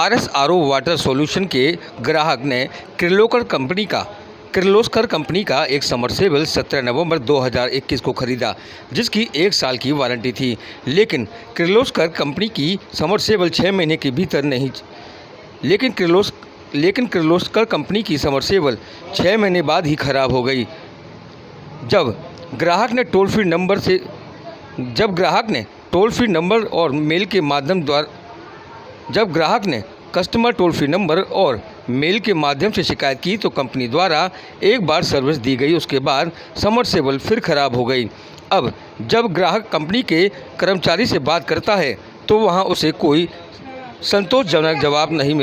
RSRO water solution के ग्राहक ने किर्लोस्कर कंपनी का एक समरसेबल 17 नवंबर 2021 को खरीदा, जिसकी 1 साल की वारंटी थी। लेकिन किर्लोस्कर कंपनी की समरसेबल 6 महीने के भीतर नहीं लेकिन किर्लोस्कर कंपनी की समरसेबल 6 महीने बाद ही खराब हो गई। जब ग्राहक ने टोल फ्री नंबर और मेल के माध्यम जब ग्राहक ने कस्टमर टोल फ्री नंबर और मेल के माध्यम से शिकायत की तो कंपनी द्वारा एक बार सर्विस दी गई, उसके बाद समरसेबल फिर खराब हो गई। अब जब ग्राहक कंपनी के कर्मचारी से बात करता है तो वहां उसे कोई संतोषजनक जवाब नहीं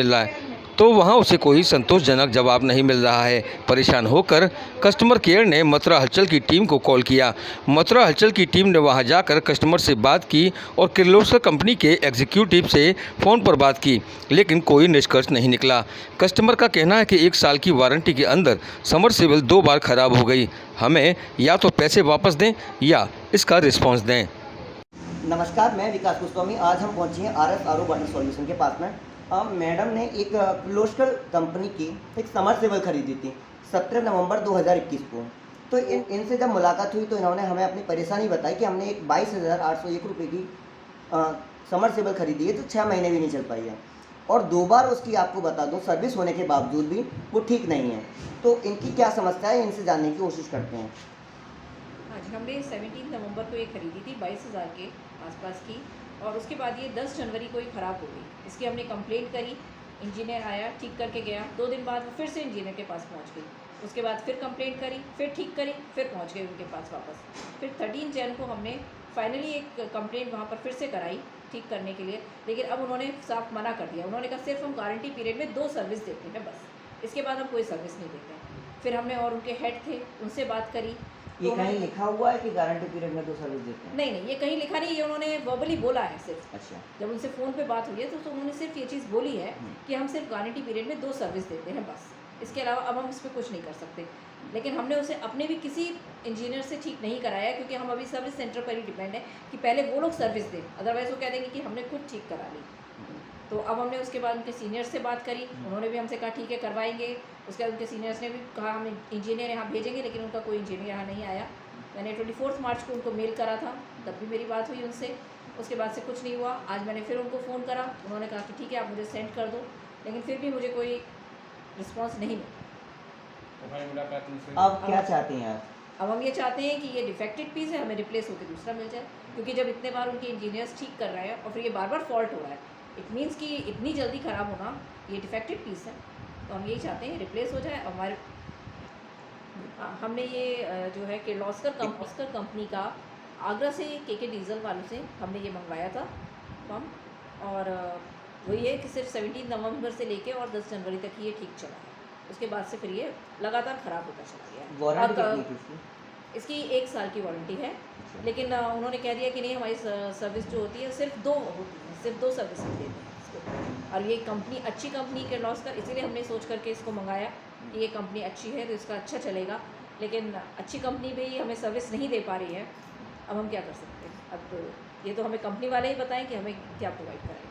मिल रहा है। परेशान होकर कस्टमर केयर ने मथुरा हलचल की टीम को कॉल किया। मथुरा हलचल की टीम ने वहां जाकर कस्टमर से बात की और किर्लोस्कर कंपनी के एग्जीक्यूटिव से फ़ोन पर बात की, लेकिन कोई निष्कर्ष नहीं निकला। कस्टमर का कहना है कि 1 साल की वारंटी के अंदर समरसेबल 2 बार खराब हो गई। हमें या तो पैसे वापस दें या इसका रिस्पॉन्स दें। नमस्कार, मैं विकास गोस्वामी। आज हम पहुंचे हैं RSRO वाटर सॉल्यूशन के पास में। मैडम ने एक किर्लोस्कर कंपनी की एक समरसेबल खरीदी थी 17 नवंबर 2021 को। तो इनसे जब मुलाकात हुई तो इन्होंने हमें अपनी परेशानी बताई कि हमने एक 22,801 रुपये की समरसेबल खरीदी है, तो 6 महीने भी नहीं चल पाई है, और 2 बार उसकी आपको बता दूं सर्विस होने के बावजूद भी वो ठीक नहीं है। तो इनकी क्या समस्या है, इनसे जानने की कोशिश करते हैं। हाँ जी, हमने 17 नवंबर को ये खरीदी थी 22,000 के आसपास की, और उसके बाद ये 10 जनवरी को ही ख़राब हो गई। इसकी हमने कंप्लेंट करी, इंजीनियर आया, ठीक करके गया। 2 दिन बाद वो फिर से इंजीनियर के पास पहुंच गई। उसके बाद फिर कंप्लेंट करी, फिर ठीक करी, फिर पहुंच गए उनके पास वापस। फिर 13 जन को हमने फाइनली एक कंप्लेंट वहाँ पर फिर से कराई ठीक करने के लिए, लेकिन अब उन्होंने साफ मना कर दिया। उन्होंने कहा सिर्फ हम गारंटी पीरियड में 2 सर्विस देते हैं बस, इसके बाद हम कोई सर्विस नहीं देते हैं। फिर हमने और उनके हेड थे, उनसे बात करी। ये कहीं लिखा हुआ है कि गारंटी पीरियड में 2 सर्विस देते हैं? नहीं, ये कहीं लिखा नहीं, ये उन्होंने वर्बली बोला है सिर्फ। अच्छा। जब उनसे फ़ोन पे बात हुई है तो उन्होंने सिर्फ ये चीज़ बोली है कि हम सिर्फ गारंटी पीरियड में 2 सर्विस देते हैं बस, इसके अलावा अब हम इस पर कुछ नहीं कर सकते। लेकिन हमने उसे अपने भी किसी इंजीनियर से ठीक नहीं कराया, क्योंकि हम अभी सर्विस सेंटर पर ही डिपेंड है कि पहले वो लोग सर्विस दें, अदरवाइज़ वो कह देंगे कि हमने खुद ठीक करा ली। तो अब हमने उसके बाद उनके सीनियर से बात करी, उन्होंने भी हमसे कहा ठीक है करवाएंगे। उसके बाद उनके सीनियर्स ने भी कहा हम इंजीनियर यहाँ भेजेंगे, लेकिन उनका कोई इंजीनियर यहाँ नहीं आया। मैंने 24 मार्च को उनको मेल करा था, तब भी मेरी बात हुई उनसे, उसके बाद से कुछ नहीं हुआ। आज मैंने फिर उनको फ़ोन करा, उन्होंने कहा कि ठीक है आप मुझे सेंड कर दो, लेकिन फिर भी मुझे कोई रिस्पॉन्स नहीं मिला। अब क्या चाहती हैं आप? अब हम ये चाहते हैं कि ये डिफेक्टेड पीस है, हमें रिप्लेस होकर दूसरा मिल जाए, क्योंकि जब इतने बार उनके इंजीनियर्स ठीक कर रहे हैं और फिर ये बार बार फॉल्ट हो रहा है, इट मीन्स कि इतनी जल्दी ख़राब होना, ये डिफेक्टेड पीस है। तो हम यही चाहते हैं रिप्लेस हो जाए। हमारे हमने ये जो है किर्लोस्कर कंपनी का आगरा से के डीजल वालों से हमने ये मंगवाया था पंप, और वही है कि सिर्फ 17 नवंबर से लेके और 10 जनवरी तक ही ये ठीक चला है। उसके बाद से फिर ये लगातार ख़राब होता चला गया। वारंटी इसकी 1 साल की वारंटी है, लेकिन उन्होंने कह दिया कि नहीं हमारी सर्विस जो होती है सिर्फ 2 होती है, सिर्फ 2 सर्विस देते हैं इसको। और ये कंपनी अच्छी कंपनी किर्लोस्कर, इसीलिए हमने सोच करके इसको मंगाया कि ये कंपनी अच्छी है तो इसका अच्छा चलेगा, लेकिन अच्छी कंपनी भी हमें सर्विस नहीं दे पा रही है। अब हम क्या कर सकते हैं? अब ये तो हमें कंपनी वाले ही बताएं कि हमें क्या प्रोवाइड कराएं।